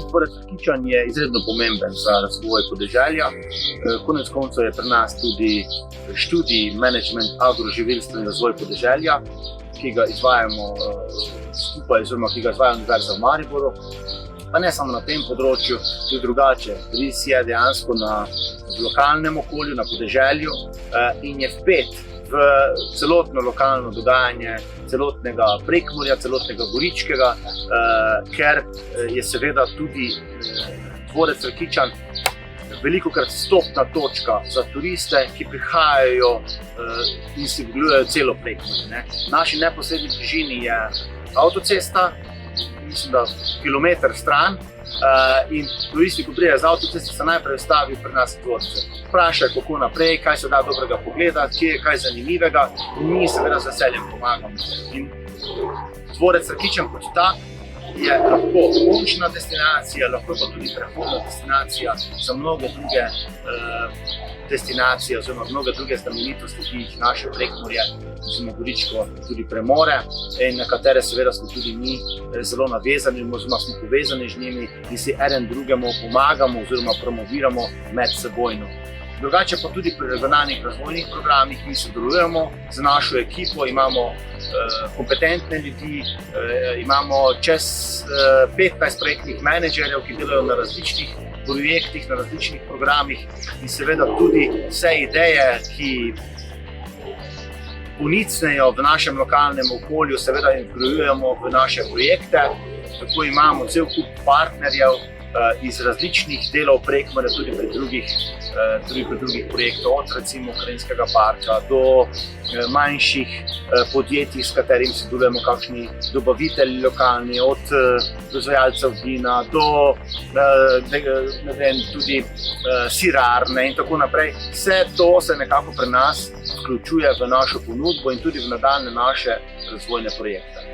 Dvorec Rakičan je izredno pomemben za razvoj podeželja. Konec koncev je pri nas tudi študij Management agroživilstva in razvoj podeželja, ki ga izvajamo skupaj, oziroma ki ga izvaja Univerza v Mariboru. Pa ne samo na tem področju, tudi drugače. RIS je dejansko na lokalnem okolju, na podeželju in je vpet v celotno lokalno dogajanje celotnega Prekmurja, celotnega Goričkega, ker je seveda tudi Dvorec Rakičan velikokrat vstopna točka za turiste, ki prihajajo in si ogledujejo celo Prekmurje. V naši neposredni bližini je avtocesta, mislim, da kilometer stran, in turisti, ko pridejo z avtoceste, se najprej ustavijo pri nas v dvorcu. Vprašajo, kako naprej, kaj se da dobrega pogledati, kje je kaj zanimivega, in mi seveda z veseljem pomagamo. In Dvorec Rakičan kot ta je lahko končna destinacija, lahko pa tudi prehodna destinacija za mnoge druge destinacije oziroma mnoge druge znamenitosti, ki jih naše Prekmurje oziroma Goričko tudi premore in na katere seveda smo tudi mi zelo navezani oziroma smo povezani z njimi in si eden drugemu pomagamo oziroma promoviramo medsebojno. Drugače pa tudi pri regionalnih razvojnih programih mi sodelujemo z našo ekipo, imamo kompetentne ljudi, imamo čez 15 projektnih menedžerjev, ki delajo na različnih projektih, na različnih programih in seveda tudi vse ideje, ki ponicnejo v našem lokalnem okolju, seveda integrujemo v naše projekte. Tako imamo cel kup partnerjev iz različnih delov Prekmurja, tudi pri drugih projektov, od recimo Krajinskega parka do manjših podjetij, s katerimi sodelujemo, kakšni dobavitelji lokalni, od proizvajalcev vina do tudi sirarne in tako naprej. Vse to se nekako pri nas vključuje v našo ponudbo in tudi v nadaljnje naše razvojne projekte.